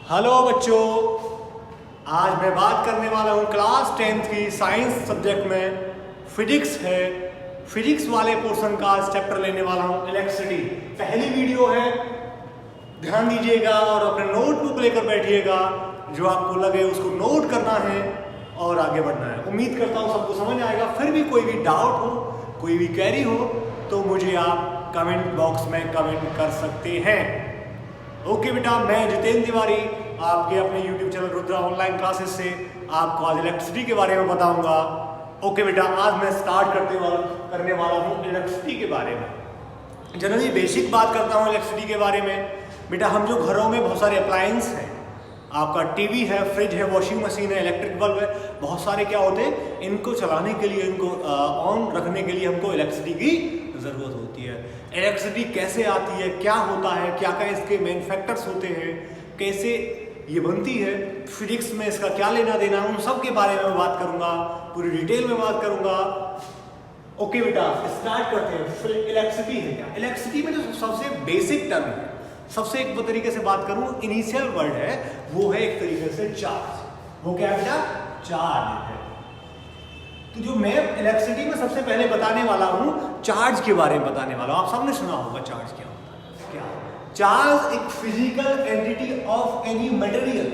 Hello बच्चों, आज मैं बात करने वाला हूँ क्लास 10th की साइंस सब्जेक्ट में फिजिक्स है। फिजिक्स वाले पोर्शन का आज चैप्टर लेने वाला हूँ इलेक्ट्रिसिटी। पहली वीडियो है, ध्यान दीजिएगा और अपने नोटबुक लेकर बैठिएगा। जो आपको लगे उसको नोट करना है और आगे बढ़ना है। उम्मीद करता हूँ सबको समझ आएगा। फिर भी कोई भी डाउट हो, कोई भी क्वेरी हो तो मुझे आप कमेंट बॉक्स में कमेंट कर सकते हैं। ओके बेटा, मैं जितेंद्र तिवारी आपके अपने YouTube channel Rudra online classes से आपको आज इलेक्ट्रिसिटी के बारे में बताऊंगा। ओके बेटा, आज मैं स्टार्ट करने वाला हूँ इलेक्ट्रिसिटी के बारे में। जनरली बेसिक बात करता हूँ इलेक्ट्रिसिटी के बारे में। बेटा, हम जो घरों में बहुत सारे अप्लायंस हैं, आपका टीवी है, फ्रिज है, वॉशिंग मशीन है, इलेक्ट्रिक बल्ब है, बहुत सारे क्या होते हैं, इनको चलाने के लिए, इनको ऑन रखने के लिए हमको इलेक्ट्रिसिटी की ज़रूरत होती है। इलेक्ट्रिसिटी कैसे आती है, क्या होता है, क्या क्या इसके मेन फैक्टर्स होते हैं, कैसे ये बनती है, फिजिक्स में इसका क्या लेना देना, उन सब के बारे में बात करूंगा, पूरी डिटेल में बात करूंगा। ओके बेटा, स्टार्ट करते हैं। फिर इलेक्ट्रिसिटी है क्या? इलेक्ट्रिसिटी में जो सबसे बेसिक टर्म है, सबसे एक तरीके से बात करूं, इनिशियल वर्ड है, वो है एक तरीके से चार्ज। वो क्या है बेटा? चार्ज है। तो जो मैं इलेक्ट्रिसिटी में सबसे पहले बताने वाला हूं, चार्ज के बारे में बताने वाला हूं। आप सबने सुना होगा चार्ज क्या होता है। क्या चार्ज? एक physical entity of any material.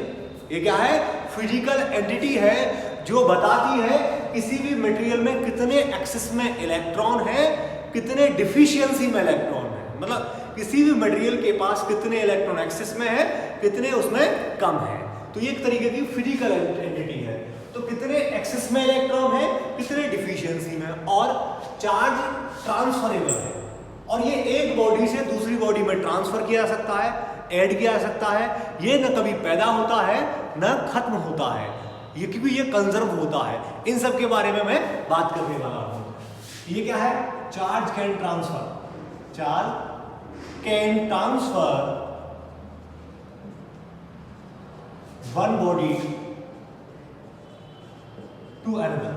ये क्या है? फिजिकल एंटिटी है जो बताती है किसी भी मटेरियल में कितने एक्सेस में इलेक्ट्रॉन है, कितने डिफिशियंसी में इलेक्ट्रॉन है। मतलब किसी भी मटेरियल के पास कितने इलेक्ट्रॉन एक्सेस में है, कितने उसमें कम है। तो ये एक तरीके की फिजिकल एंटिटी है। तो कितने एक्सेस में इलेक्ट्रॉन है, कितने डिफिशियंसी में। और चार्ज ट्रांसफरेबल है और ये एक बॉडी से दूसरी बॉडी में ट्रांसफर किया जा सकता है, ऐड किया जा सकता है। ये न कभी पैदा होता है न खत्म होता है, ये क्योंकि ये कंजर्व होता है। इन सब के बारे में मैं बात करने वाला हूं। ये क्या है? Charge can transfer. Charge can transfer one body to another.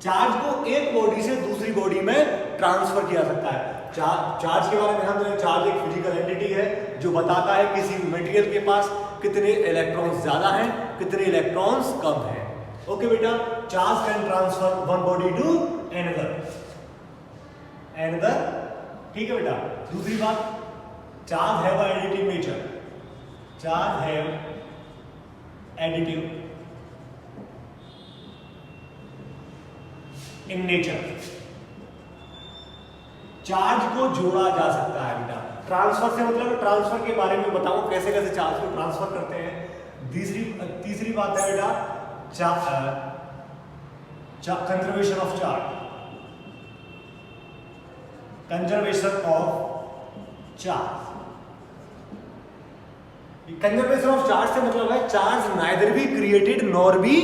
Charge को एक बॉडी से दूसरी बॉडी में ट्रांसफर किया जा सकता है। चार्ज के बारे में ध्यान दें। चार्ज एक फिजिकल एंटिटी है जो बताता है किसी मटेरियल के पास कितने इलेक्ट्रॉन्स ज्यादा हैं, कितने इलेक्ट्रॉन्स कम हैं। ओके बेटा, charge can transfer one body to another. ठीक है बेटा। दूसरी बात, charge have additive nature. Charge have additive in nature. Charge को जोड़ा जा सकता है बेटा। ट्रांसफर से मतलब ट्रांसफर के बारे में बताऊं कैसे कैसे चार्ज को ट्रांसफर करते हैं। तीसरी बात है बेटा, conservation of charge. Conservation of charge. Conservation of charge से मतलब है charge neither be created nor be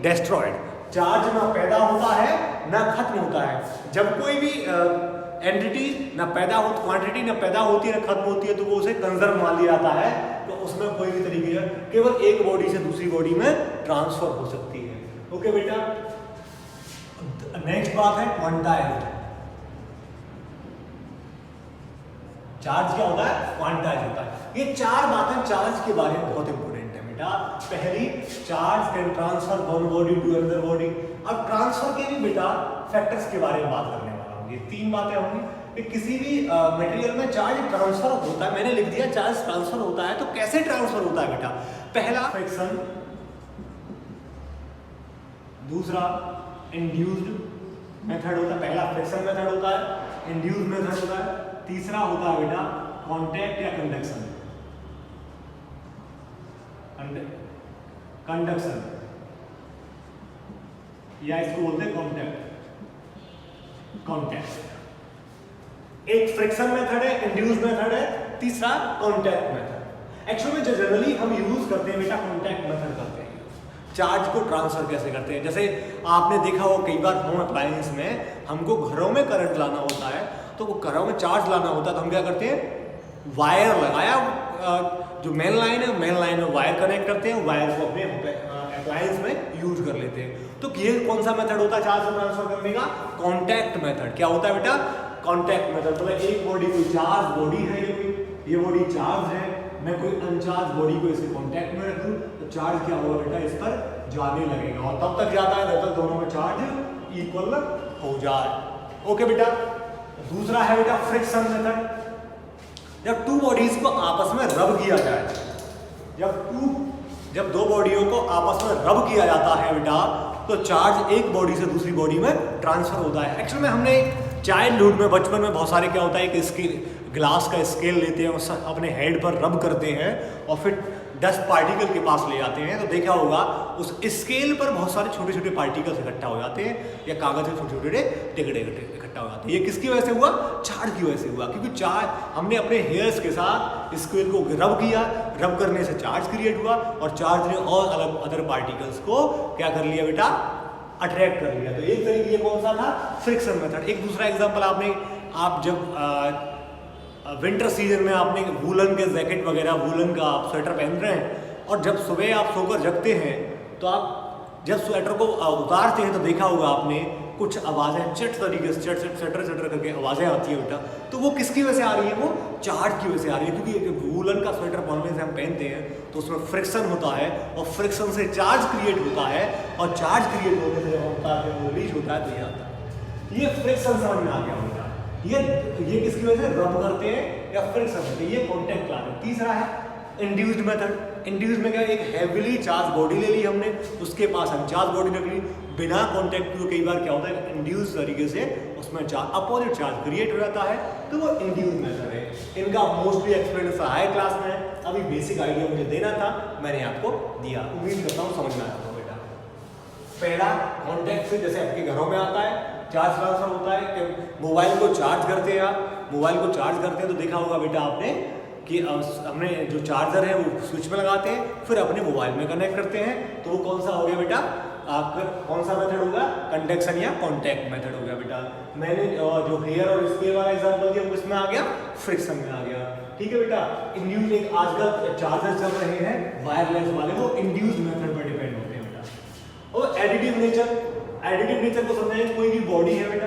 destroyed. Charge ना पैदा होता है ना खत्म होता है। जब कोई भी एंटिटी ना पैदा हो, क्वांटिटी ना पैदा होती है ना खत्म होती है, तो वो उसे कंजर्व मान लिया जाता है। तो उसमें कोई भी तरीके से केवल एक बॉडी से दूसरी बॉडी में ट्रांसफर हो सकती है। ओके बेटा, नेक्स्ट बात है क्वांटाइज्ड। चार्ज क्या होता है? क्वांटाइज होता है। ये चार बातें चार्ज के बारे में बहुत इंपॉर्टेंट है बेटा। पहली, charge can transfer one body to another body. अब ट्रांसफर के भी बेटा फैक्टर्स के बारे में बात करने वाला हूँ। ये तीन बातें होंगी कि किसी भी मटेरियल में चार्ज ट्रांसफर होता है। मैंने लिख दिया चार्ज ट्रांसफर होता है। तो कैसे ट्रांसफर होता है बेटा? पहला फ्रिक्शन, दूसरा इंड्यूस्ड मेथड होता है। पहला फ्रिक्शन मेथड होता है, इंड्यूस्ड मेथड होता है, तीसरा होता है बेटा कांटेक्ट या कंडक्शन। कंडक्शन या इसको बोलते हैं कांटेक्ट। एक फ्रिक्शन मेथड है, इंड्यूस मेथड है, तीसरा कांटेक्ट मेथड। एक्चुअली में जनरली हम यूज करते हैं बेटा कांटेक्ट मेथड करते हैं। चार्ज को ट्रांसफर कैसे करते हैं? जैसे आपने देखा हो कई बार होम अप्लायंस में हमको घरों में करंट लाना होता है, तो वो घरों में चार्ज लाना होता है तो हम क्या करते हैं? वायर लगाया, जो मेन लाइन है मेन लाइन में वायर कनेक्ट करते हैं, वायर को अपने अप्लायंस में यूज कर लेते हैं। तो ये कौन सा मेथड होता है चार्ज को ट्रांसफर करने का? Contact method. क्या होता है बेटा? Contact method. मतलब एक बॉडी कोई चार्ज बॉडी है, ये बॉडी चार्ज है, मैं कोई अनचार्ज बॉडी को इसके कांटेक्ट में रख दूं तो चार्ज क्या होगा बेटा, इस पर जाने लगेगा और तब तक जाता है जब तक दोनों में चार्ज इक्वल हो जाए। ओके बेटा। दूसरा है बेटा फ्रिक्शन मेथड। जब टू बॉडीज को आपस में रब किया जाए, जब दो बॉडियों को आपस में रब किया जाता है बेटा, तो चार्ज एक बॉडी से दूसरी बॉडी में ट्रांसफर होता है। एक्चुअली में हमने चाइल्डहुड में, बचपन में बहुत सारे क्या होता है, एक स्केल, ग्लास का स्केल लेते हैं, उस अपने हेड पर रब करते हैं और फिर डस्ट पार्टिकल के पास ले जाते हैं। तो देखा होगा उस स्केल पर बहुत सारे छोटे छोटे पार्टिकल्स इकट्ठा हो जाते हैं या कागज के छोटे छोटे टिकड़े इकट्ठा हो जाते हैं। ये किसकी वजह से हुआ? चार्ज की वजह से हुआ, क्योंकि चार्ज हमने अपने हेयर्स के साथ स्केल को रब किया, रब करने से चार्ज क्रिएट हुआ और चार्ज ने और अलग अदर पार्टिकल्स को क्या कर लिया बेटा, अट्रैक्ट कर लिया। तो एक तरीके कौन सा था? Friction method. एक दूसरा एग्जांपल आप जब विंटर सीजन में आपने वूलन के जैकेट वगैरह, वूलन का आप स्वेटर पहन रहे हैं और जब सुबह आप सोकर जगते हैं तो आप जब स्वेटर को उतारते हैं तो देखा होगा आपने कुछ आवाज़ें चट तरीके से चटर करके आवाज़ें आती है बेटा। तो वो किसकी वजह से आ रही है? वो चार्ज की वजह से आ रही है, क्योंकि वूलन का स्वेटर पहनने से हम पहनते हैं तो उसमें फ्रिक्शन होता है और फ्रिक्शन से चार्ज क्रिएट होता है और चार्ज क्रिएट होने से जब वो रिलीज होता है तो ये आता है। ये फ्रिक्शन समझ में आ गया होगा। ये किसकी वजह से रब करते हैं या फ्रिक्शन होते हैं, ये कॉन्टैक्ट क्लास है। तीसरा है इंड्यूस्ड मेथड। इंड्यूस्ड में क्या, एक हैवीली चार्ज बॉडी ले ली हमने, उसके पास अनचार्ज बॉडी रख ली, बिना कॉन्टैक्ट के कई बार क्या होता है इंड्यूस तरीके से उसमें अपोजिट चार्ज क्रिएट हो जाता है, तो वो इंड्यूस मेथड है। इनका मोस्टली एक्सप्लेनेशन हायर क्लास में है, अभी बेसिक आइडिया मुझे देना था, मैंने आपको दिया। उम्मीद करता हूँ समझ में आया होगा बेटा। पहला कॉन्टैक्ट से जैसे आपके घरों में आता है चार्ज ट्रांसफर होता है कि मोबाइल को चार्ज करते हैं, आप मोबाइल को चार्ज करते हैं तो देखा होगा बेटा आपने कि हमने जो चार्जर है वो स्विच में लगाते हैं, फिर अपने मोबाइल में कनेक्ट करते हैं, तो वो कौन सा हो गया बेटा, आपका कौन सा मेथड होगा? कंडक्शन या कॉन्टैक्ट मेथड हो गया बेटा। मैंने जो हेयर और स्केल वाला एग्जांपल दिया वो इसमें आ गया, फ्रिक्शन में आ गया। ठीक है बेटा। इंड्यूस एक आजकल चार्जर चल रहे हैं वायरलेस वाले, वो इंड्यूस मेथड पर डिपेंड होते हैं बेटा। और एडिटिव नेचर को समझाएं। कोई भी बॉडी है बेटा,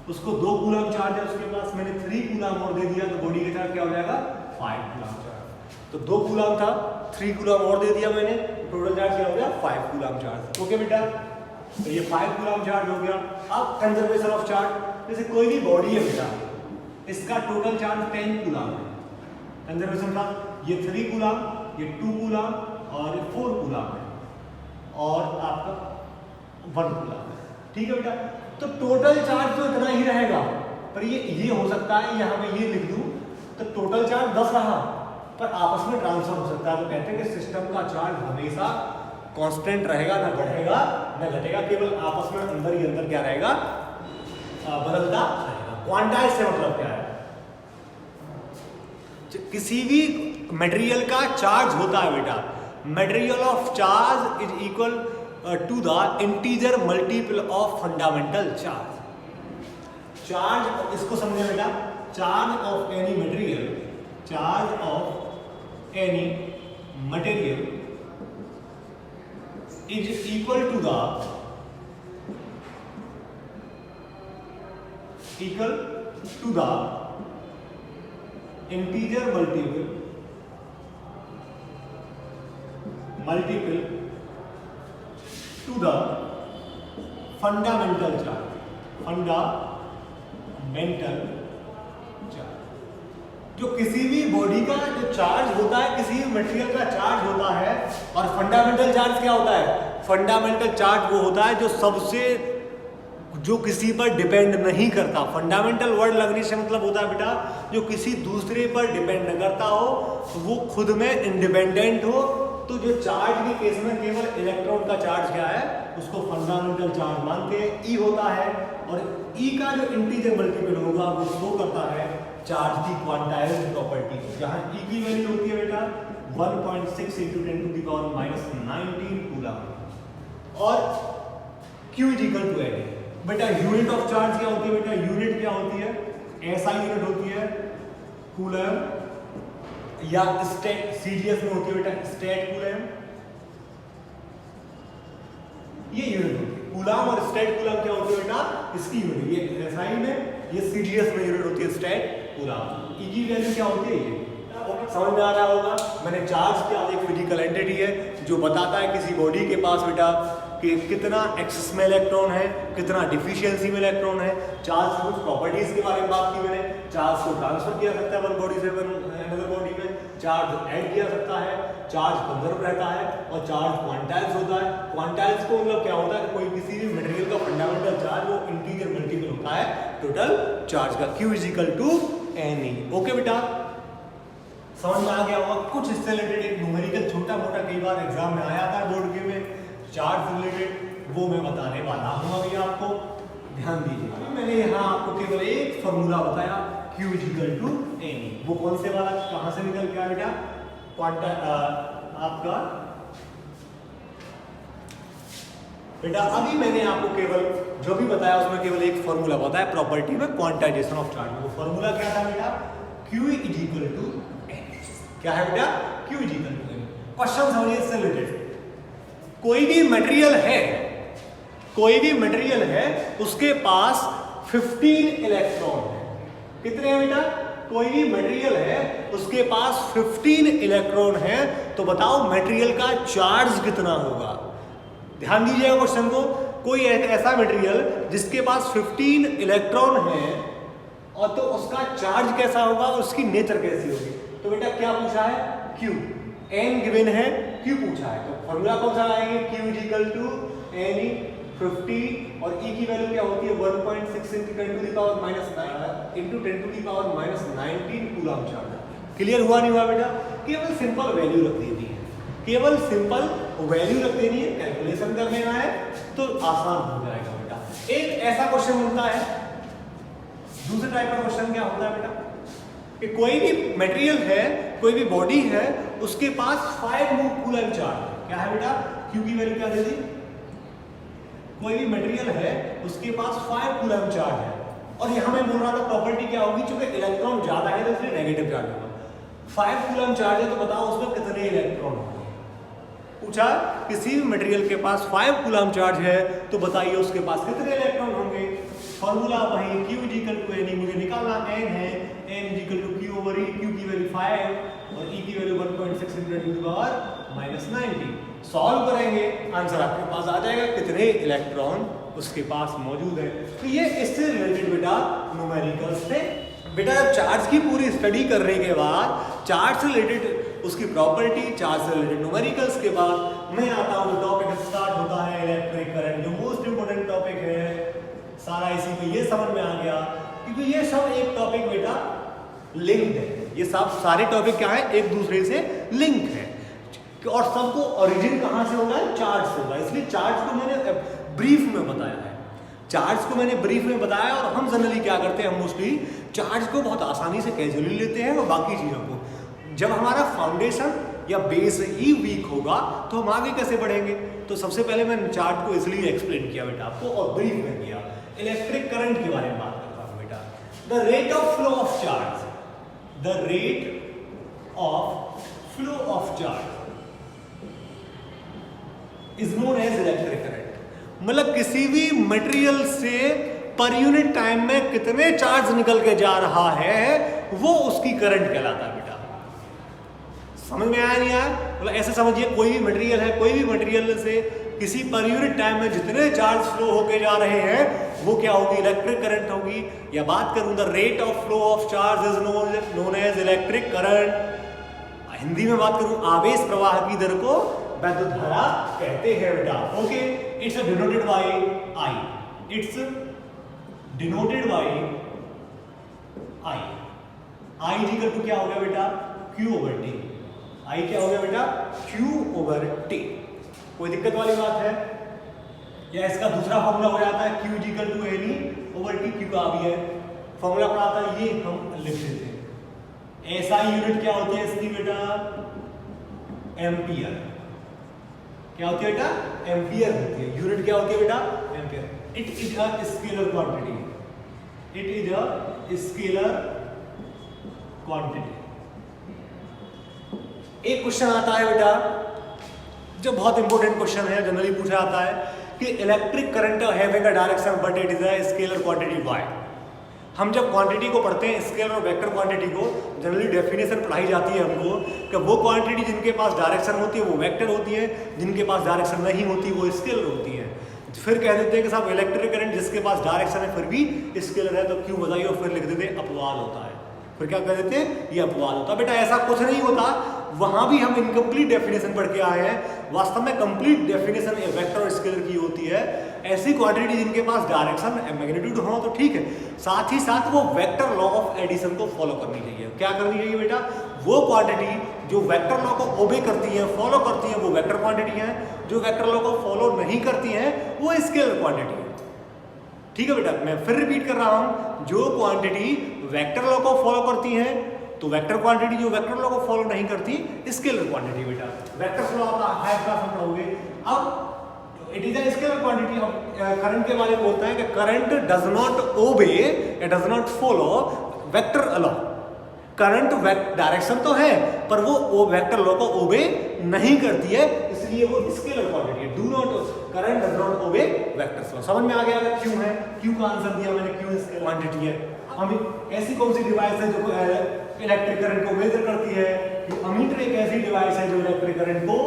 उसको 2 कूलम चार्ज है उसके पास, मैंने 3 कूलम और दे दिया तो बॉडी का चार्ज क्या हो जाएगा? 5 कूलम चार्ज। तो 2 कूलम था, 3 कूलम और दे दिया मैंने, टोटल चार्ज क्या हो गया? 5 कूलम चार्ज। ओके बेटा। तो ये 5 कूलम चार्ज हो गया। अब कंजर्वेशन ऑफ चार्ज, जैसे कोई भी बॉडी है बेटा, इसका टोटल चार्ज 10 कूलम है। कंजर्वेशन का ये 3 कूलम, ये 2 कूलम और ये 4 कूलम है और आपका 1 कूलम है। ठीक है बेटा। तो टोटल चार्ज तो इतना ही रहेगा, पर ये हो सकता है यहाँ मैं ये लिख दूं तो टोटल चार्ज 10 रहा, पर आपस में ट्रांसफर हो सकता है। तो कहते हैं कि सिस्टम का चार्ज हमेशा कांस्टेंट रहेगा, ना बढ़ेगा ना घटेगा, केवल आपस में अंदर ही अंदर क्या रहेगा? बदलता रहेगा। क्वांटाइज से मतलब क्या है? किसी भी मटेरियल का चार्ज होता है बेटा, material of charge is equal to the integer multiple of fundamental charge. Charge इसको समझे बेटा, charge of any material, charge of any material is equal to the integer multiple to the fundamental charge, जो किसी भी body का जो charge होता है, किसी भी मटेरियल का चार्ज होता है। और फंडामेंटल चार्ज क्या होता है? फंडामेंटल चार्ज वो होता है जो किसी पर डिपेंड नहीं करता। फंडामेंटल वर्ड लगने से मतलब होता है बेटा जो किसी दूसरे पर डिपेंड न करता हो, वो खुद में इंडिपेंडेंट हो। तो जो चार्ज के केस में केवल इलेक्ट्रॉन का चार्ज क्या है, उसको फंडामेंटल चार्ज मानते हैं, ई होता है। और ई का जो इंटीजर मल्टीपल होगा वो शो करता है चार्ज की क्वांटाइज्ड प्रॉपर्टी, जहां ई की वैल्यू होती है बेटा 1.6 × 10⁻⁹ कूलम और Q = NA। बेटा यूनिट ऑफ चार्ज क्या होती है बेटा? यूनिट क्या होती है? ऐसा यूनिट होती है कूलम, या स्टेट सीडीएस में होती है बेटा स्टेट कूलम। ये यूनिट होती है कूलम, और स्टेट कूलम क्या होती है बेटा? इसकी यूनिट। ये एसआई में, ये सीडीएस में यूनिट होती है स्टेट कूलम। ई की वैल्यू क्या होती है? ये समझ में आ रहा होगा। मैंने चार्ज किया एक फिजिकल एंटिटी है जो बताता है किसी बॉडी के पास बेटा कि कितना एक्सेस में इलेक्ट्रॉन है, कितना डिफिशियंसी में इलेक्ट्रॉन है। चार्ज की कुछ प्रॉपर्टीज के बारे में बात की मैंने। चार्ज को ट्रांसफर किया सकता है वन बॉडी से अनदर बॉडी में, चार्ज ऐड किया सकता है, चार्ज कंजर्व रहता है और चार्ज क्वांटाइल्स होता है। क्वांटाइल्स को मतलब क्या होता है, कोई किसी भी मटेरियल का फंडामेंटल चार्ज वो इंटीजर मल्टीपल होता है टोटल चार्ज का। Q equal to Ne। Okay बेटा, समझ में आ गया होगा। कुछ इससे रिलेटेड एक न्यूमेरिकल छोटा मोटा कई बार एग्जाम में आया था बोर्ड के में चार्ज रिलेटेड, वो मैं बताने वाला हूँ अभी आपको, ध्यान दीजिए। अभी मैंने यहाँ आपको केवल एक फॉर्मूला बताया Q इक्वल टू Ne। वो कौन से वाला, कहाँ से निकल के आया बेटा, क्वांटा आपका बेटा अभी मैंने आपको केवल जो भी बताया उसमें केवल एक फॉर्मूला बताया प्रॉपर्टी में क्वांटाइजेशन ऑफ चार्ज। वो फॉर्मूला क्या था बेटा, Q इक्वल टू N। क्या है बेटा, Q equal to N। Question समझिए इससे रिलेटेड। कोई भी मटेरियल है उसके पास 15 इलेक्ट्रॉन है। कितने हैं बेटा, कोई भी मटेरियल है उसके पास 15 इलेक्ट्रॉन है, तो बताओ मटेरियल का चार्ज कितना होगा। ध्यान दीजिएगा क्वेश्चन को। कोई ऐसा मटेरियल जिसके पास 15 इलेक्ट्रॉन है और तो उसका चार्ज कैसा होगा, उसकी नेचर कैसी होगी। तो बेटा क्या पूछा है, Q, N गिवन है, Q पूछा है, तो फॉर्मूला कौन सा लाएंगे, Q इक्वल टू Ne 50 और E की वैल्यू क्या होती है 1.6 into 10 to the power minus 9 into 10 to the power minus 19 coulomb charge. Clear हुआ नहीं हुआ बेटा, केवल सिंपल वैल्यू रख देनी है, केवल सिंपल वैल्यू रख देनी है, कैलकुलेशन कर लेना है तो आसान हो जाएगा बेटा। एक ऐसा क्वेश्चन मिलता है, दूसरे टाइप का क्वेश्चन क्या होता है बेटा कि कोई भी मटेरियल है, कोई भी बॉडी है, उसके पास 5 कूलम चार्ज। क्या है बेटा, Q की वैल्यू क्या दे दी, कोई भी मटेरियल है उसके पास 5 कूलम चार्ज है और यहां मैं बोल रहा था प्रॉपर्टी क्या होगी, चूंकि इलेक्ट्रॉन ज्यादा है तो इसलिए नेगेटिव चार्ज होगा। 5 कूलम चार्ज है तो बताओ उसमें कितने इलेक्ट्रॉन होंगे। पूछा किसी भी मटेरियल के पास 5 कूलम चार्ज है तो बताइए उसके पास कितने इलेक्ट्रॉन होंगे। फॉर्मूला वही Q इक्वल टू Ne, मुझे निकालना N है, N equal to Q over E, Q की वैल्यू 5 और E की value 1.6 into 10 to the power minus 90। Solve करेंगे आंसर आपके पास आ जाएगा कितने इलेक्ट्रॉन उसके पास मौजूद है। तो ये इससे रिलेटेड बेटा न्यूमेरिकल्स थे। बेटा जब चार्ज की पूरी स्टडी करने के बाद, चार्ज से रिलेटेड उसकी प्रॉपर्टी, चार्ज से रिलेटेड न्यूमेरिकल्स के बाद मैं आता हूँ, टॉपिक स्टार्ट होता है इलेक्ट्रिक करंट, जो मोस्ट इंपोर्टेंट टॉपिक है। सारा इसी को ये समझ में आ गया क्योंकि ये सब एक टॉपिक बेटा लिंक्ड है। ये सब सारे टॉपिक क्या है, एक दूसरे से लिंक है और सबको ओरिजिन कहां से होगा, चार्ज से होगा। इसलिए चार्ज को मैंने ब्रीफ में बताया है, चार्ज को मैंने ब्रीफ में बताया। और हम जनरली क्या करते हैं, हम मोस्टली चार्ज को बहुत आसानी से कैजुअली लेते हैं और बाकी चीज़ों को। जब हमारा फाउंडेशन या बेस ही वीक होगा तो हम आगे कैसे बढ़ेंगे। तो सबसे पहले मैंने चार्ज को इसलिए एक्सप्लेन किया बेटा आपको और ब्रीफ में किया। इलेक्ट्रिक करंट के बारे में बात करता हूं बेटा। The rate of flow of charge, the rate of flow of charge is known as electric current. मतलब किसी भी मटेरियल से पर यूनिट टाइम में कितने चार्ज निकल के जा रहा है वो उसकी करंट कहलाता है बेटा। समझ में आया नहीं आया, मतलब ऐसे समझिए कोई भी मटेरियल है, कोई भी मटेरियल से किसी पर यूनिट टाइम में जितने चार्ज फ्लो होके जा रहे हैं वो क्या होगी, इलेक्ट्रिक करंट होगी। या बात करूं the rate of flow of charge is known as electric current. Hindi में बात करूं आवेश प्रवाह की दर को वैद्युत धारा कहते हैं बेटा। Okay, it's denoted by I, it's denoted by I। I equal to क्या हो गया बेटा, Q ओवर T। I क्या हो गया बेटा, Q ओवर T। कोई दिक्कत वाली बात है, या इसका दूसरा फॉर्मूला हो जाता है Q equal to Ne over T। Q का भी है फॉर्मूला पढ़ा था, ये हम लिख देते हैं। ऐसा यूनिट क्या होती है इसकी बेटा, एम्पियर। क्या होती है बेटा, एम्पियर होती है। यूनिट क्या होती है बेटा, ampere. It is a scalar quantity, it is a scalar quantity. एक क्वेश्चन आता है बेटा जो बहुत इंपॉर्टेंट क्वेश्चन है, जनरली पूछा जाता है कि electric current having a direction but it is a scalar quantity why. हम जब क्वांटिटी को पढ़ते हैं, स्केलर और वेक्टर क्वांटिटी को, जनरली डेफिनेशन पढ़ाई जाती है हमको कि वो क्वांटिटी जिनके पास डायरेक्शन होती है वो वेक्टर होती है, जिनके पास डायरेक्शन नहीं होती वो स्केलर होती है। फिर कह देते हैं कि साहब इलेक्ट्रिक करंट जिसके पास डायरेक्शन है फिर भी स्केलर है, तो क्यों बताइए, और फिर लिख देते हैं अपवाद होता है। फिर क्या कह देते हैं, ये अपवाद होता है। बेटा ऐसा कुछ नहीं होता, वहां भी हम इनकम्प्लीट डेफिनेशन पढ़ के आए हैं। वास्तव में कंप्लीट डेफिनेशन वेक्टर और स्केलर की होती है ऐसी क्वांटिटी जिनके पास डायरेक्शन मैग्नीट्यूड हो तो ठीक है, साथ ही साथ वो वेक्टर लॉ ऑफ एडिशन को फॉलो करनी चाहिए। क्या करनी चाहिए बेटा, वो क्वांटिटी जो वेक्टर लॉ को ओबे करती है, फॉलो करती है, वो वेक्टर क्वांटिटी है। जो वेक्टर लॉ को फॉलो नहीं करती है वो स्केलर क्वांटिटी है। ठीक है बेटा, मैं फिर रिपीट कर रहा हूं, जो क्वांटिटी वेक्टर लॉ को फॉलो करती है तो वेक्टर क्वांटिटी, जो वेक्टर लॉ को फॉलो नहीं करती स्केलर क्वांटिटी। बेटा वेक्टर लॉ का हायर क्लास में पढ़ोगे। अब it is a scalar quantity. हम करंट के बारे में बोलते हैं कि current does not obey, it does not follow vector law. Current direction तो है पर वो वेक्टर लॉ को ओबे नहीं करती है, इसलिए वो स्केलर क्वांटिटी है। Do not, current does not obey vector law. समझ में आ गया अगर क्यों है, क्यों का आंसर दिया मैंने, क्यों स्केलर क्वांटिटी है। हम ऐसी कौन सी डिवाइस है जो इलेक्ट्रिक करंट को मेजर करती है, अमीटर एक ऐसी डिवाइस है जो इलेक्ट्रिक करंट को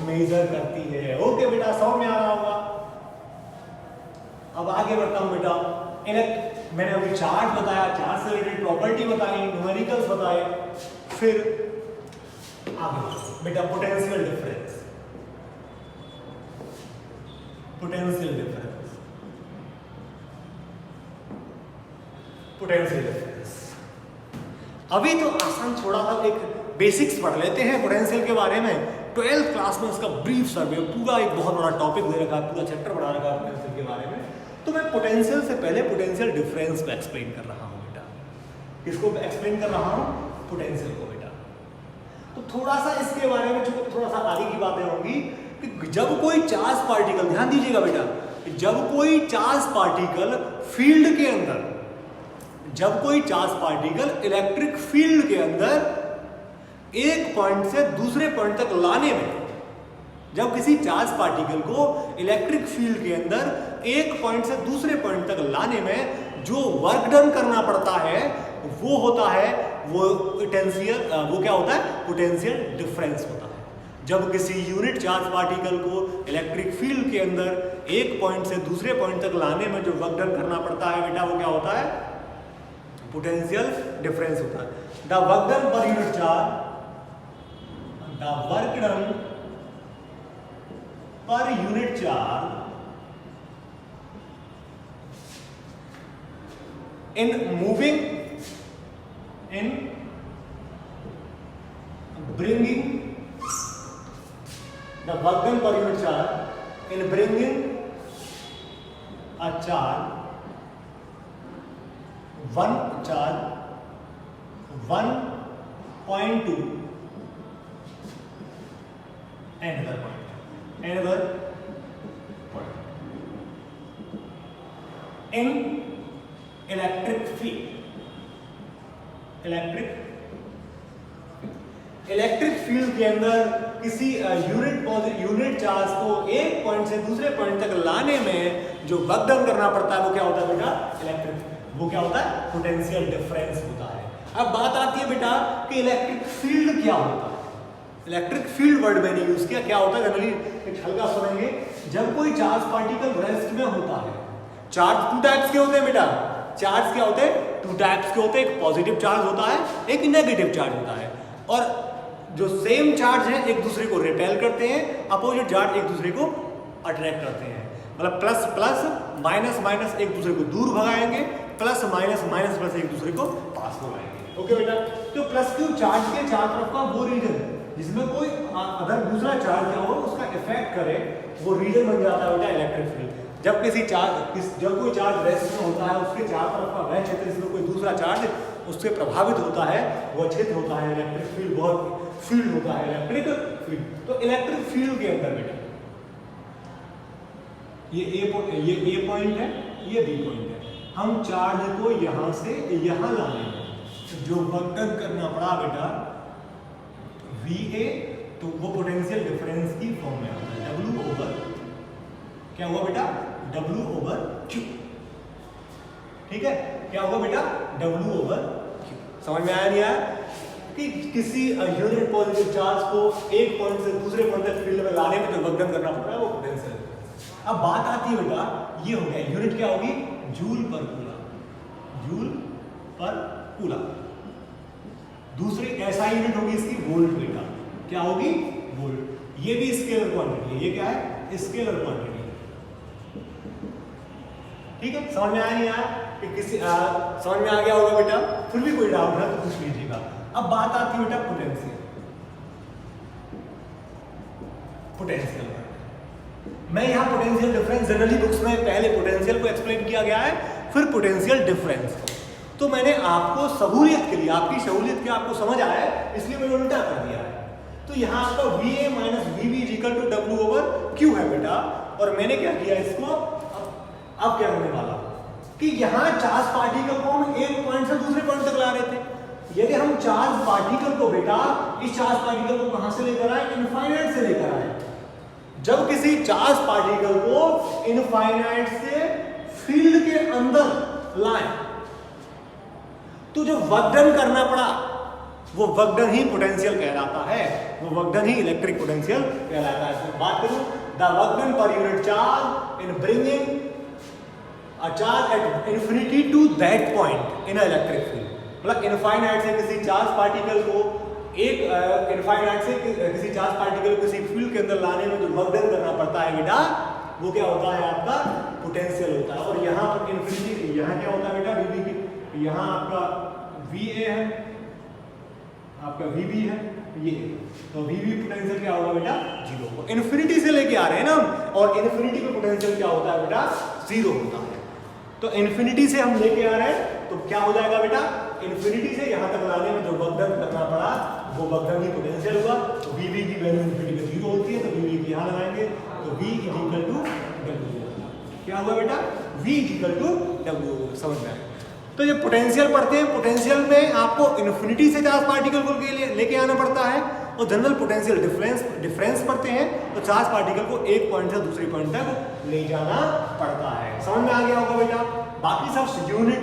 मेजर करती है। ओके बेटा, समझ में आ रहा होगा। अब आगे बढ़ता हूं बेटा। मैंने अभी चार्ज बताया, चार्ज से रिलेटेड प्रॉपर्टी बताई, न्यूमेरिकल्स बताए, फिर आगे बेटा potential difference. Potential difference, potential difference. अभी तो आसान छोड़ा सा एक बेसिक्स पढ़ लेते हैं पोटेंशियल के बारे में। 12th क्लास में उसका ब्रीफ सर्वे, पूरा एक बहुत बड़ा टॉपिक दे रखा है, पूरा चैप्टर पढ़ा रखा है पोटेंशियल के बारे में। तो मैं पोटेंशियल से पहले पोटेंशियल डिफरेंस को एक्सप्लेन कर रहा हूं बेटा। किसको एक्सप्लेन कर रहा हूं, पोटेंशियल को बेटा। तो थोड़ा सा इसके बारे में थोड़ा सा आगे की बातें होंगी कि जब कोई चार्ज पार्टिकल, ध्यान दीजिएगा बेटा, जब कोई चार्ज पार्टिकल फील्ड के अंदर, जब कोई चार्ज पार्टिकल इलेक्ट्रिक फील्ड के अंदर एक पॉइंट से दूसरे पॉइंट तक लाने में, जब किसी चार्ज पार्टिकल को इलेक्ट्रिक फील्ड के अंदर एक पॉइंट से दूसरे पॉइंट तक लाने में जो वर्क डन करना पड़ता है वो होता है, वो पोटेंशियल, वो क्या होता है, पोटेंशियल डिफरेंस होता है। जब किसी यूनिट चार्ज पार्टिकल को इलेक्ट्रिक फील्ड के अंदर एक पॉइंट से दूसरे पॉइंट तक लाने में जो वर्क डन करना पड़ता है बेटा, वो क्या होता है, पोटेंशियल डिफरेंस होता है। The work done per unit charge, the work done per unit charge in moving, in bringing the work done per unit charge, in bringing a charge, one charge 1 point to another point, another point in electric field, electric field के अंदर किसी unit charge को एक point से दूसरे point तक लाने में जो वर्क डन करना पड़ता है वो क्या होता है बेटा, इलेक्ट्रिक, वो क्या होता है, पोटेंशियल डिफरेंस होता है। अब बात आती है बेटा कि इलेक्ट्रिक फील्ड क्या होता है। इलेक्ट्रिक फील्ड वर्ड मैंने यूज किया, क्या होता है जनरली एक हल्का सुनेंगे, जब कोई चार्ज पार्टिकल रेस्ट में होता है। चार्ज टू टाइप्स के होते हैं बेटा, चार्ज क्या होते हैं, टू टाइप्स के होते हैं, एक पॉजिटिव चार्ज होता है, एक नेगेटिव चार्ज होता है। और जो सेम चार्ज है एक दूसरे को रिपेल करते हैं, अपोजिट चार्ज एक दूसरे को अट्रैक्ट करते हैं। मतलब प्लस प्लस माइनस माइनस एक दूसरे को दूर भगाएंगे, प्लस माइनस माइनस प्लस एक दूसरे को पास भगाएंगे। ओके बेटा, तो प्लस क्यू चार्ज के चार तरफ का वो रीजन जिसमें कोई अगर दूसरा चार्ज क्या हो उसका इफेक्ट करे, वो रीजन बन जाता है बेटा इलेक्ट्रिक फील्ड। जब जब कोई चार्ज रेस्ट में होता है उसके चार तरफ का वह क्षेत्र जिसमें कोई दूसरा चार्ज उससे प्रभावित होता है वह क्षेत्र होता है इलेक्ट्रिक फील्ड, बहुत फील्ड होता है इलेक्ट्रिक फील्ड। तो इलेक्ट्रिक फील्ड के अंदर बेटा ये ए पॉइंट है, ये बी पॉइंट है। हम चार्ज को यहां से यहां लाने में जो वर्क डन करना पड़ा बेटा VA, तो वो पोटेंशियल डिफरेंस की फॉर्म में आता है, W ओवर क्या हुआ बेटा, W ओवर Q। ठीक है, क्या हुआ बेटा, W/Q। समझ में आया नहीं आया कि किसी यूनिट पॉजिटिव चार्ज को एक पॉइंट से दूसरे पॉइंट तक फील्ड में लाने में जो वर्क डन करना पड़ रहा है वो पोटेंशियल। अब बात आती है बेटा, ये हो गया यूनिट क्या होगी, जूल पर कूलम, जूल पर कूलम। दूसरी ऐसा यूनिट होगी इसकी वोल्ट बेटा, क्या होगी, वोल्ट। ये भी स्केलर क्वांटिटी है, ये क्या है, स्केलर क्वांटिटी। ठीक है, समझ में आया नहीं आया कि किसी समझ में आ गया होगा बेटा। फिर भी कोई डाउट है तो पूछ लीजिएगा। अब बात आती है बेटा पोटेंशियल। पोटेंशियल मैं यहाँ पोटेंशियल डिफरेंस, जनरली बुक्स में पहले पोटेंशियल को एक्सप्लेन किया गया है, फिर पोटेंशियल डिफरेंस। तो मैंने आपको सहूलियत के लिए, आपकी सहूलियत के आपको समझ आया है, इसलिए मैंने उल्टा कर दिया है। तो यहाँ आपका VA minus VB equal to W/Q है बेटा। और मैंने क्या किया इसको, अब क्या होने वाला कि यहाँ चार्ज पार्टिकल को हम एक पॉइंट से दूसरे पॉइंट तक ला रहे थे। यदि हम चार्ज पार्टिकल को बेटा, इस चार्ज पार्टिकल को कहां से लेकर आए, इनफाइनाइट से लेकर आए। जब किसी चार्ज पार्टिकल को इनफाइनाइट से फील्ड के अंदर लाए तो जो वर्क डन करना पड़ा वो वर्क डन ही पोटेंशियल कहलाता है, वो वर्क डन ही इलेक्ट्रिक पोटेंशियल कहलाता है। तो बात करूं, the work done per unit charge in bringing a charge at infinity to that point in an electric field। मतलब इनफाइनाइट से किसी चार्ज पार्टिकल को एक इनफाइनाइट से किसी चार्ज पार्टिकल को किसी फील्ड के अंदर लाने में जो वर्क डन करना पड़ता है बेटा, वो क्या होता है, आपका पोटेंशियल होता है। और यहाँ पर इन्फिनिटी, यहाँ क्या होता है बेटा, VB की, यहाँ आपका VA है, आपका VB है, ये तो VB पोटेंशियल क्या होगा बेटा, 0। इन्फिनिटी से लेके आ रहे हैं ना, और इन्फिनिटी का पोटेंशियल क्या होता है बेटा, 0 होता है। तो इन्फिनिटी से हम लेके आ रहे हैं तो क्या हो जाएगा बेटा, इन्फिनिटी से यहां तक लाने में जो वर्क डन करना पड़ा वो वर्क डन ही पोटेंशियल हुआ। तो VB की वैल्यू इन्फिनिटी पे 0 होती है, तो VB की यहां लगाएंगे तो V इक्वल टू W। क्या हुआ बेटा, V इक्वल टू W। समझ में आया। तो ये पोटेंशियल पढ़ते हैं, पोटेंशियल में आपको इन्फिनिटी से चार्ज पार्टिकल को लेके आना पड़ता है, और जनरल पोटेंशियल डिफरेंस पढ़ते हैं तो चार्ज पार्टिकल को एक पॉइंट से दूसरे पॉइंट तक ले जाना पड़ता है। समझ में आ गया होगा बेटा। बाकी सब यूनिट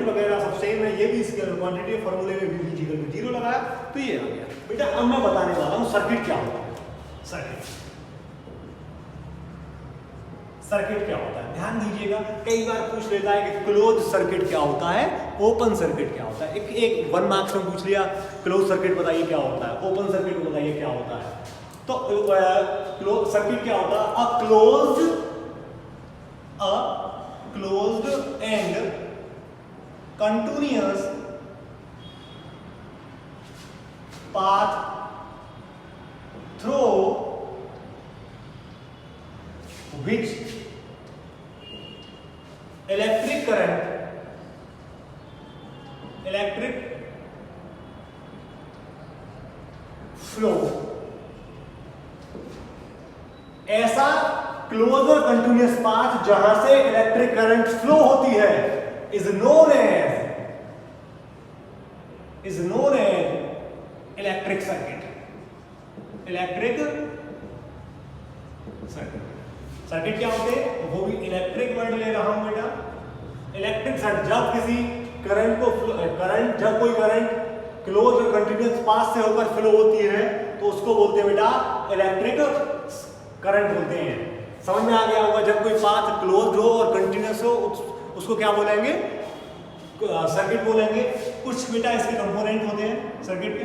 वगैरह सब सेम है, ये भी स्केलर क्वांटिटी है, फॉर्मूले में VB इक्वल टू 0 लगाया तो ये आ गया बेटा। अब मैं बताने वाला हूँ सर्किट क्या होता है। सर्किट क्या होता है, ध्यान दीजिएगा। कई बार पूछ लेता है कि क्लोज सर्किट क्या होता है, ओपन सर्किट क्या होता है। एक 1 मार्क्स में पूछ लिया, क्लोज सर्किट बताइए क्या होता है, ओपन सर्किट बताइए क्या होता है। तो क्लोज सर्किट क्या होता है, a closed and continuous path through which electric flow, ऐसा क्लोज और कंटिन्यूअस पाथ जहां से इलेक्ट्रिक करंट फ्लो होती है is known as electric circuit. Electric circuit क्या होते हैं, वो भी इलेक्ट्रिक वर्ड ले रहा हूं बेटा। इलेक्ट्रिक सर्किट जब किसी जब कोई करंट क्लोज और कंटिन्यूअस पाथ से होकर फ्लो होती है तो उसको बोलते हैं बेटा इलेक्ट्रिक करंट बोलते हैं। समझ में आ गया होगा। जब कोई पाथ क्लोज हो और कंटिन्यूअस हो उसको क्या बोलेंगे, सर्किट बोलेंगे। कुछ बेटा इसके कंपोनेंट होते हैं सर्किट के।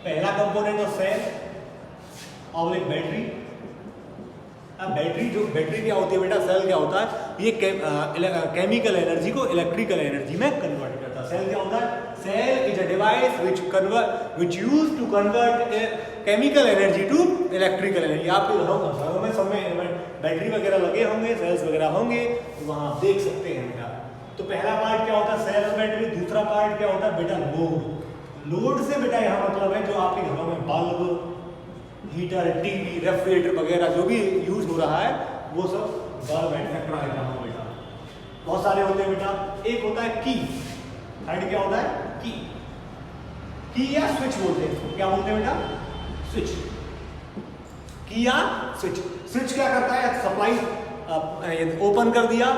पहला कंपोनेंट है सेल और एक बैटरी। अब बैटरी क्या होती है बेटा, सेल क्या होता है, ये केमिकल एनर्जी को इलेक्ट्रिकल एनर्जी में कन्वर्ट करता है। सेल क्या होता है, cell is a device which used to convert chemical energy to electrical energy. आपके घरों में सब में बैटरी वगैरह लगे होंगे, सेल्स वगैरह होंगे, तो वहां आप देख सकते हैं बेटा। तो पहला पार्ट क्या होता है, सेल और बैटरी। दूसरा पार्ट क्या होता है बेटा, लोड से बेटा यहाँ मतलब है जो आपके घरों में बल्ब, हीटर, टीवी, रेफ्रिजरेटर वगैरह जो भी यूज हो रहा है वो सब बल्ब एंड फैक्टर है बेटा। बहुत सारे होते हैं बेटा। एक होता है की, थर्ड क्या होता है, की या स्विच बोलते हैं। क्या बोलते हैं बेटा, स्विच, की या स्विच। स्विच क्या करता है, सप्लाई ओपन कर दिया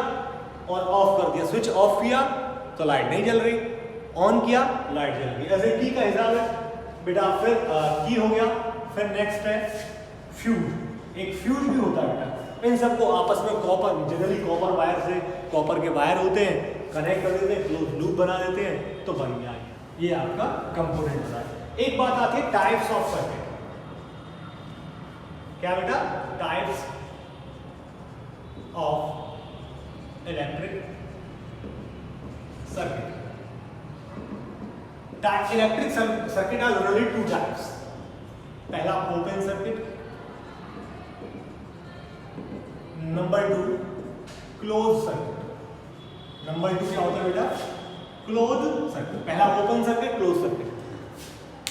और ऑफ कर दिया, स्विच ऑफ किया तो लाइट नहीं जल रही, ऑन किया लाइट जल रही। ऐसे की का हिसाब है बेटा। फिर की हो गया, फिर नेक्स्ट है फ्यूज। एक फ्यूज भी होता है बेटा। इन सबको आपस में कॉपर, जनरली कॉपर वायर से, कॉपर के वायर होते हैं, कनेक्ट कर देते हैं, क्लोज लूप बना देते हैं, तो बन गया ये आपका कंपोनेंट होता है। एक बात आती है टाइप्स ऑफ सर्किट। क्या बेटा? Types of electric circuit. Electric circuit are generally two types. पहला open circuit, number 2 close circuit. Number 2 क्या होता है बेटा? Close circuit. पहला ओपन सर्किट, क्लोज सर्किट।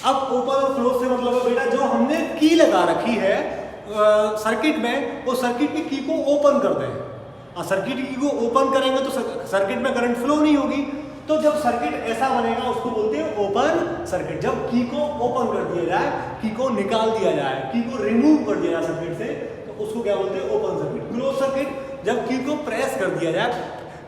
अब ओपन और क्लोज से मतलब है बेटा, जो हमने की लगा रखी है सर्किट में, वो सर्किट की की को ओपन कर दें। और सर्किट की को ओपन करेंगे तो सर्किट में करंट फ्लो नहीं होगी। तो जब सर्किट ऐसा बनेगा उसको बोलते हैं ओपन सर्किट। जब की को ओपन कर दिया जाए, की को निकाल दिया जाए, की को रिमूव कर दिया जाए सर्किट से, तो उसको क्या बोलते हैं? Open circuit. क्लोज सर्किट, जब की को प्रेस कर दिया जाए,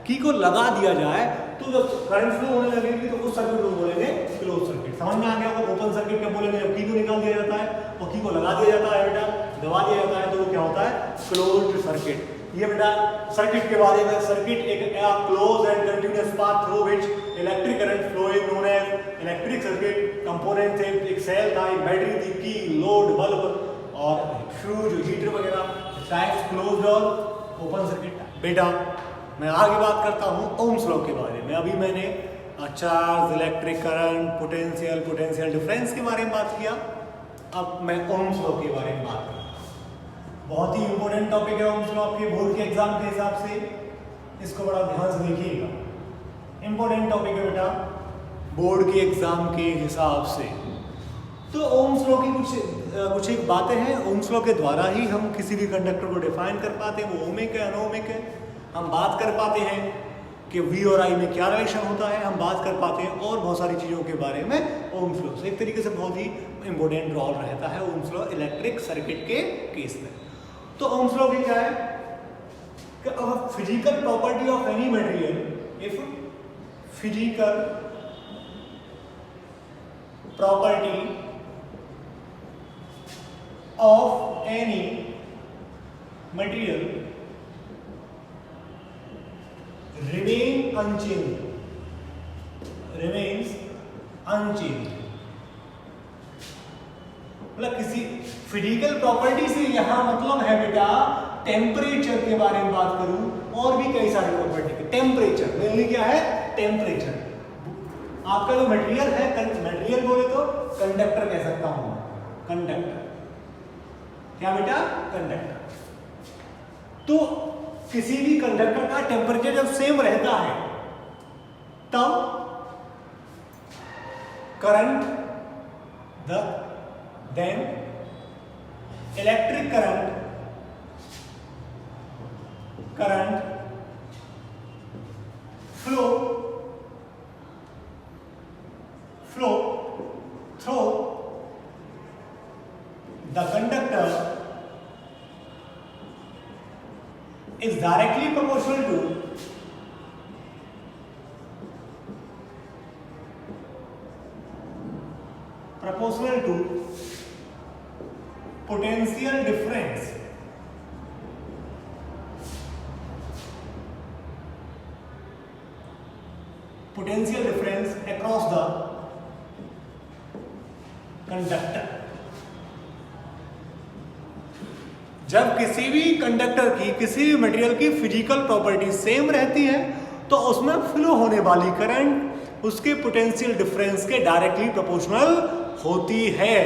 की को लगा दिया जाए, तो जब करंट फ्लो होने लगेगी तो उस सर्किट को बोलेंगे क्लोज सर्किट। समझ में आ गया? वो ओपन सर्किट क्या बोलेंगे? जब की को निकाल दिया जाता है और की को लगा दिया जाता है बेटा, दबा दिया जाता है, तो वो क्या होता है? Closed circuit. ये बेटा सर्किट के बारे में। सर्किट एक close and continuous path through which electric current flowing known as electric circuit. Component थे, एक सेल था, एक बैटरी थी, की, लोड, बल्ब और फ्यूज, हीटर वगैरह। टाइप्स क्लोज्ड और ओपन सर्किट। बेटा मैं आगे बात करता हूँ ओम्स लॉ के बारे में। अभी मैंने charge, electric current, potential, potential difference के बारे में बात किया। अब मैं ओम्स लॉ के बारे में बात करूँ। बहुत ही इंपॉर्टेंट टॉपिक है ओम्स लॉ आपके बोर्ड के एग्जाम के हिसाब से। इसको बड़ा ध्यान से देखिएगा, इंपॉर्टेंट टॉपिक है बेटा बोर्ड के एग्जाम के हिसाब से। तो ओम्स लॉ की कुछ एक बातें हैं। ओम्स लॉ के द्वारा ही हम किसी भी कंडक्टर को डिफाइन कर पाते हैं, वो ओमिक है, अनोमिक है। हम बात कर पाते हैं कि V और I में क्या रिलेशन होता है, हम बात कर पाते हैं और बहुत सारी चीज़ों के बारे में ओम्स लॉ से। एक तरीके से बहुत ही इंपॉर्टेंट रोल रहता है ओम्स लॉ इलेक्ट्रिक सर्किट के केस में। तो ओम्स लॉ की क्या है कि physical property of any material, if physical property of any material remains unchanged। मतलब किसी फिजिकल प्रॉपर्टी से यहां मतलब है बेटा टेम्परेचर के बारे में बात करूं और भी कई सारी प्रॉपर्टी के। टेम्परेचर मेनली क्या है? टेम्परेचर। आपका जो मटेरियल है, मटेरियल बोले तो कंडक्टर कह सकता हूं, कंडक्टर। क्या बेटा? कंडक्टर। तो किसी भी कंडक्टर का टेम्परेचर जब सेम रहता है तब current then electric current flow through the conductor is directly proportional to potential difference across the conductor। जब किसी भी कंडक्टर की, किसी भी मटेरियल की फिजिकल प्रॉपर्टी सेम रहती है तो उसमें फ्लो होने वाली करंट उसके पोटेंशियल डिफरेंस के डायरेक्टली प्रोपोर्शनल होती है।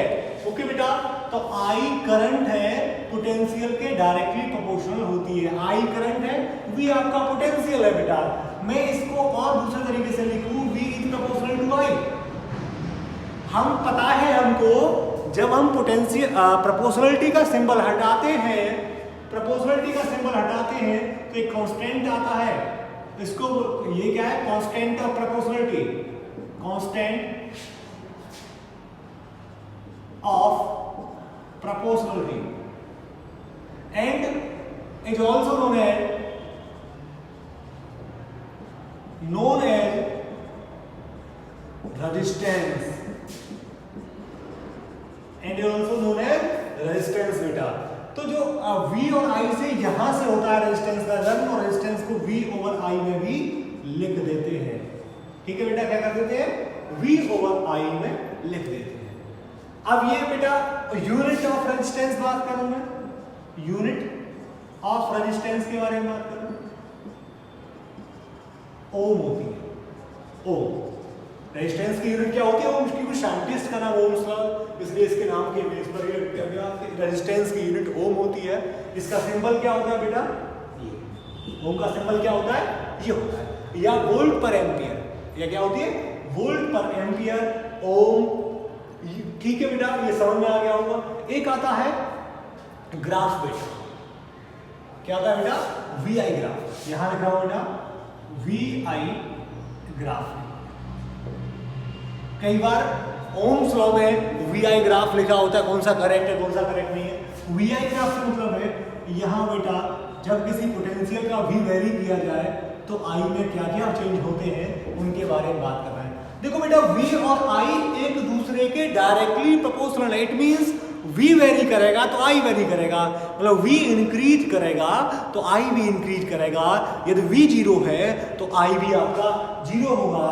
ओके बेटा, तो आई करंट है पोटेंशियल के डायरेक्टली प्रोपोर्शनल होती है। आई करंट है, वी आपका पोटेंशियल है बेटा। मैं इसको और दूसरे तरीके से लिखूं, वी इज प्रोपोर्शनल टू आई। हम पता है हमको, जब हम पोटेंशियल प्रोपोर्शनलिटी का सिंबल हटाते हैं, प्रोपोर्शनलिटी का सिंबल हटाते हैं तो एक कांस्टेंट आता है। इसको ये क्या है? Constant of proportionality, constant of proportionality and is also known as known as resistance and also known as resistance बेटा। तो जो V और I से यहां से होता है रेजिस्टेंस का रन, और रेजिस्टेंस को V ओवर I में भी लिख देते हैं। ठीक है बेटा, क्या कर देते हैं? V ओवर I में लिख देते हैं। अब ये बेटा यूनिट ऑफ रेजिस्टेंस बात करूं मैं, यूनिट ऑफ रेजिस्टेंस के बारे में बात करूं, ओम होती है। ओम रेजिस्टेंस की यूनिट क्या होती है? ओम की कुछ साइंटिस्ट का नाम ओम्स लॉ, इसलिए इसके नाम के बेस पर ये किया गया कि रेजिस्टेंस की यूनिट ओम होती है। इसका सिंबल क्या होता है बेटा? ये। ओम का सिंबल क्या होता है? ये होता है, या वोल्ट पर एम्पियर, या क्या होती है? वोल्ट पर एम्पियर ओम। ठीक है बेटा, ये समझ में आ गया होगा। एक आता है ग्राफ बेटा, क्या आता है बेटा? VI graph. यहां लिख रहा हूं बेटा VI ग्राफ। कई बार ओम्स लॉ में VI ग्राफ लिखा होता है, कौन सा करेक्ट है कौन सा करेक्ट नहीं है। VI ग्राफ से मतलब है यहां बेटा जब किसी पोटेंशियल का V वेरी किया जाए तो I में क्या क्या चेंज होते हैं उनके बारे में बात कर रहे हैं। देखो बेटा V और I एक दूसरे के डायरेक्टली प्रोपोर्शनल है। इट मींस V वेरी करेगा तो I वेरी करेगा, मतलब V इंक्रीज करेगा तो I भी इंक्रीज करेगा। यदि V 0 है तो I भी आपका 0 होगा।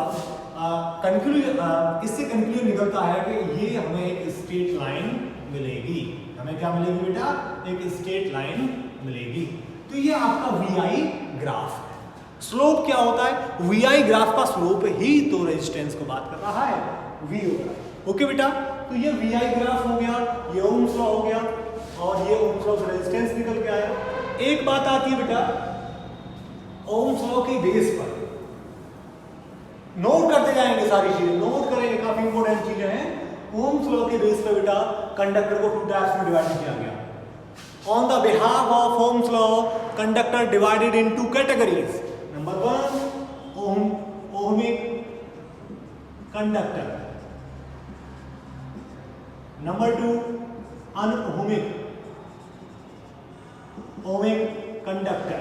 इससे कंक्लूजन निकलता है कि ये हमें एक स्ट्रेट लाइन मिलेगी। हमें क्या मिलेगी बेटा? एक स्ट्रेट लाइन मिलेगी। तो ये आपका VI ग्राफ है। स्लोप क्या होता है? VI ग्राफ का स्लोप ही तो रेजिस्टेंस को बात कर रहा है, V होगा। ओके बेटा, तो ये VI ग्राफ हो गया, ये ओम्स लॉ हो गया, और ये ओम्स लॉ से रेजिस्टेंस निकल के आया। एक बात आती है बेटा ओम्स लॉ के बेस पर, नोट करते जाएंगे सारी चीजें, नोट करेंगे, काफी इंपॉर्टेंट चीजें हैं। ओम्स लॉ के बेस पर बेटा कंडक्टर को 2 टाइप्स में डिवाइड किया गया। On the behalf of Ohm's law conductor divided into categories. Number 1 ohmic conductor, number 2 unohmic conductor.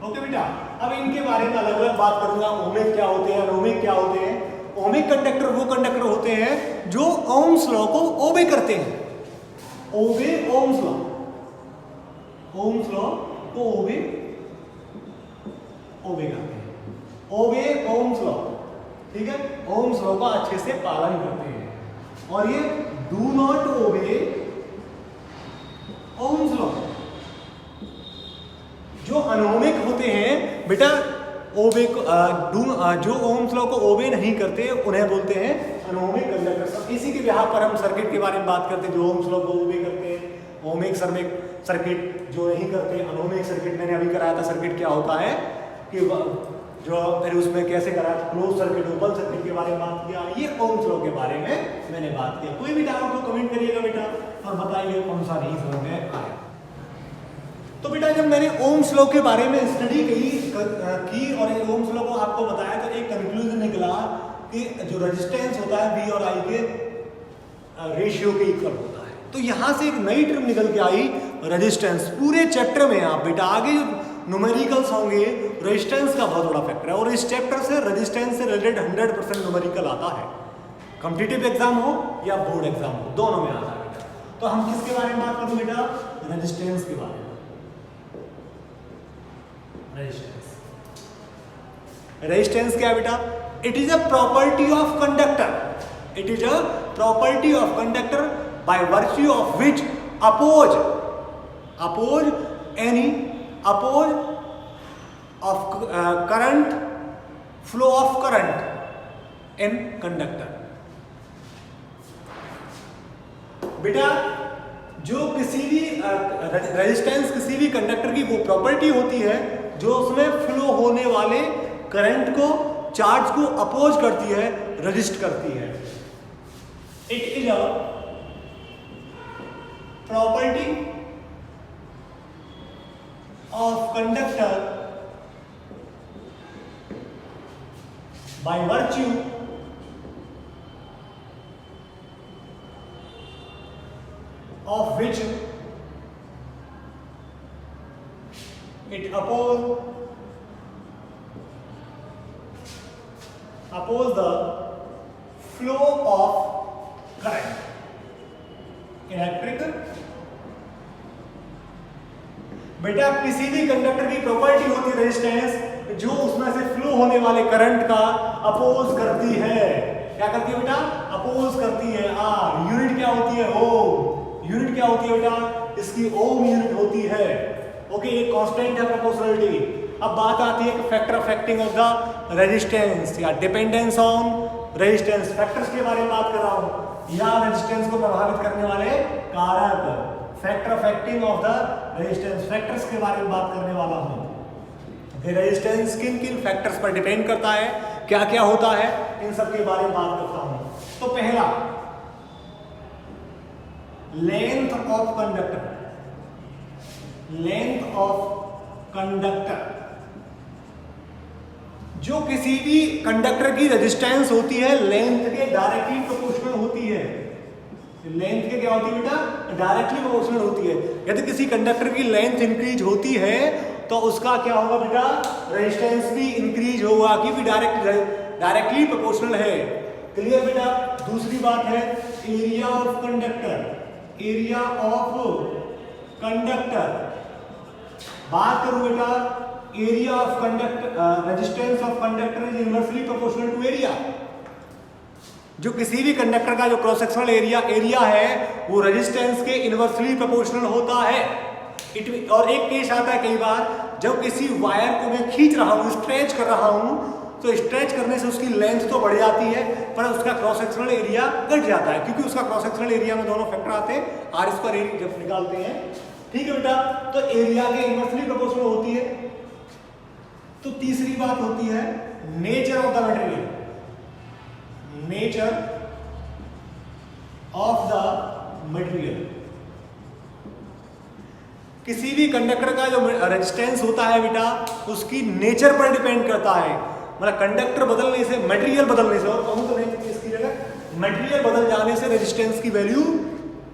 Okay बेटा, अब इनके बारे में अलग अलग बात करूंगा। ओहमिक क्या होते हैं, अनओहमिक क्या होते हैं। ओहमिक कंडक्टर वो कंडक्टर होते हैं जो ओम्स लॉ को ओबे करते हैं। ओबे ओम्स लॉ, ओम्स लॉ को ओबे करते हैं। ओबे ओम्स लॉ, ठीक है, ओम्स लॉ का अच्छे से पालन करते हैं। और ये do not obey Ohm's law. जो अनओहमिक होते हैं बेटा ओबे को जो ओम्स लॉ को ओबे नहीं करते उन्हें बोलते हैं अनओहमिक कंडक्टर। इसी के बिहाफ पर हम सर्किट के बारे में बात करते हैं जो ओम्स लॉ को ओबे करते हैं। ओहमिक सर्किट जो नहीं करते। अनओहमिक सर्किट मैंने अभी कराया था। सर्किट क्या होता है कि जो फिर उसमें कैसे करा, क्लोज सर्किट ओपन सर्किट के बारे में बात किया। ये ओम्स लॉ के बारे में मैंने बात किया। कोई भी डाउट हो कमेंट करिएगा बेटा और बताइए कौन सा नहीं समझ में आया। तो बेटा जब मैंने ओम्स लॉ के बारे में स्टडी की और ओम्स लॉ को आपको बताया तो एक कंक्लूजन निकला कि जो रेजिस्टेंस होता है V और I के रेशियो के इक्वल होता है। तो यहां से एक नई टर्म निकल के आई रेजिस्टेंस। पूरे चैप्टर में आप बेटा आगे जो न्यूमेरिकल्स होंगे रेजिस्टेंस का बहुत बड़ा फैक्टर है, और इस चैप्टर से रेजिस्टेंस से रिलेटेड 100% न्यूमेरिकल आता है। कॉम्पिटिटिव एग्जाम हो या बोर्ड एग्जाम हो, दोनों में आता है बेटा। तो हम किसके बारे में बात करें बेटा? रेजिस्टेंस के बारे में। रेजिस्टेंस क्या है बेटा? It is a property of conductor. It is a property of conductor by virtue of which oppose of current, flow of current in conductor. बेटा जो किसी भी रेजिस्टेंस किसी भी कंडक्टर की वो प्रॉपर्टी होती है जो उसमें फ्लो होने वाले करंट को, चार्ज को अपोज करती है, रेजिस्ट करती है। It is a property of conductor by virtue of which it oppose oppose the flow of current. Electric बेटा किसी भी कंडक्टर की प्रॉपर्टी होती है रेजिस्टेंस जो उसमें से फ्लो होने वाले करंट का अपोज करती है। क्या करती है बेटा? अपोज करती है। आर यूनिट क्या होती है? ओम। यूनिट क्या होती है बेटा? इसकी ओम यूनिट होती है। ओके, ये कांस्टेंट है प्रोपोर्शनलिटी। अब बात आती है कि factor affecting of the resistance या डिपेंडेंस ऑन रेजिस्टेंस। फैक्टर्स के बारे में बात कर रहा हूं या रेजिस्टेंस को प्रभावित करने वाले कारक। Factor affecting of the resistance, factors के बारे में बात करने वाला हूं। रेजिस्टेंस किन किन फैक्टर्स पर डिपेंड करता है, क्या क्या होता है, इन सब के बारे में बात करता हूं। तो पहला, length of conductor. Length of conductor, जो किसी भी कंडक्टर की रेजिस्टेंस होती है लेंथ के डायरेक्टली प्रोपोर्शनल होती है। लेंथ के क्या होती है बेटा? डायरेक्टली प्रोपोर्शनल होती है। यदि किसी कंडक्टर की लेंथ इंक्रीज होती है तो उसका क्या होगा बेटा? रेजिस्टेंस भी इंक्रीज होगा, क्योंकि डायरेक्टली प्रोपोर्शनल है। क्लियर बेटा? दूसरी बात है area of conductor. Area of conductor, बात करूं बेटा, area of conductor, resistance of conductor is inversely proportional to area. जो किसी भी कंडक्टर का जो क्रॉस सेक्शनल एरिया है वो रेजिस्टेंस के इनवर्सली प्रोपोर्शनल होता है। और एक केस आता है कई बार, जब किसी वायर को मैं खींच रहा हूं, स्ट्रेच कर रहा हूं, तो स्ट्रेच करने से उसकी लेंथ तो बढ़ जाती है पर उसका क्रॉस सेक्शनल एरिया घट जाता है, क्योंकि उसका क्रॉस सेक्शनल एरिया में दोनों फैक्टर आते हैं, आर स्क्वायर एरिया जब निकालते हैं। ठीक है बेटा? तो एरिया के इनवर्सली प्रोपोर्शनल होती है। तो तीसरी बात होती है nature of the material. Nature of the material, किसी भी कंडक्टर का जो रेजिस्टेंस होता है बेटा उसकी नेचर पर डिपेंड करता है। मतलब कंडक्टर बदलने से, मटेरियल बदलने से, और कहूं तो नहीं इसकी जगह मटेरियल बदल जाने से रेजिस्टेंस की वैल्यू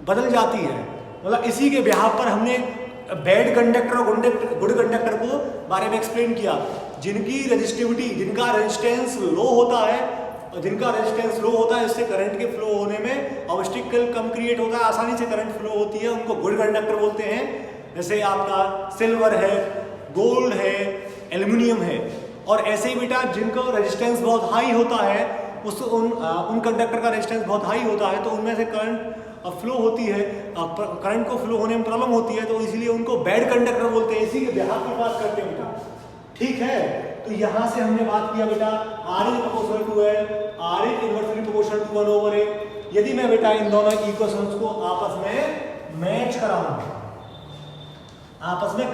बदल जाती है। मतलब इसी के बिहाफ पर हमने बैड कंडक्टर और गुड कंडक्टर को बारे में एक्सप्लेन किया। जिनकी रेजिस्टिविटी, जिनका रेजिस्टेंस लो होता है, जिनका रेजिस्टेंस लो होता है, इससे करंट के फ्लो होने में ऑब्स्टिकल कम क्रिएट होता है, आसानी से करंट फ्लो होती है, उनको गुड कंडक्टर बोलते हैं। जैसे आपका सिल्वर है, गोल्ड है, एल्युमिनियम है। और ऐसे ही बेटा जिनका रेजिस्टेंस बहुत हाई होता है, उन कंडक्टर का रेजिस्टेंस बहुत हाई होता है, तो उनमें से करंट फ्लो होती है, करंट को फ्लो होने में प्रॉब्लम होती है, तो इसलिए उनको बैड कंडक्टर बोलते हैं। इसी के बिहाफ पे बात करते हैं बेटा। ठीक है? तो यहां से हमने बात किया बेटा R is proportional to L, R is inversely proportional to 1/a। यदि मैं बेटा इन दोनों इक्वेशंस को आपस में मैच कराऊं, आपस में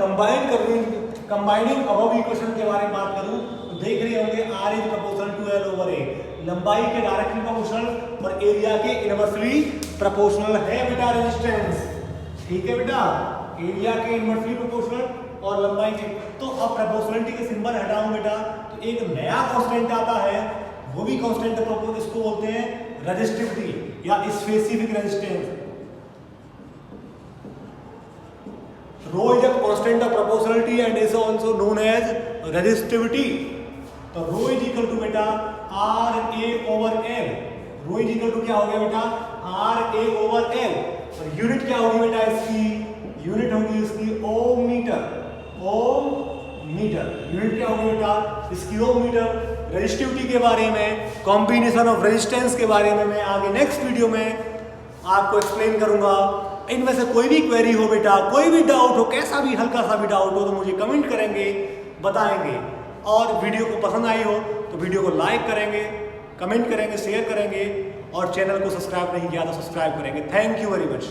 कंबाइनिंग अबव इक्वेशन के बारे में बात करूं, तो देख रहे होंगे are is proportional to L/A। लंबाई के डायरेक्टली प्रोपोर्शनल और एरिया के इनवर्सली प्रोपोर्शनल है बेटा रेजिस्टेंस। ठीक है बेटा? एरिया के इनवर्सली प्रोपोर्शनल और लंबाई के। तो अब प्रोपोर्शनलिटी के सिंबल हटाऊं बेटा तो एक नया कांस्टेंट आता है, वो भी कांस्टेंट है, इसको बोलते हैं रेजिस्टिविटी या specific resistance. Rho is a constant of proportionality and is also known as resistivity. तो rho is equal to बेटा RA/L। rho is equal to क्या हो गया बेटा? RA/L। और यूनिट क्या होगी बेटा इसकी? यूनिट होगी इसकी ओम मीटर। ओम मीटर यूनिट क्या होगी बेटा? इसकी ओम मीटर। रेजिस्टिविटी के बारे में, कॉम्बिनेशन ऑफ रेजिस्टेंस के बारे में मैं आगे नेक्स्ट वीडियो में आपको एक्सप्लेन करूंगा। इनमें से कोई भी क्वेरी हो बेटा, कोई भी डाउट हो, कैसा भी हल्का सा भी डाउट हो, तो मुझे कमेंट करेंगे, बताएंगे। और वीडियो को पसंद आई हो तो वीडियो को लाइक करेंगे, कमेंट करेंगे, शेयर करेंगे, और चैनल को सब्सक्राइब नहीं किया तो सब्सक्राइब करेंगे। Thank you very much.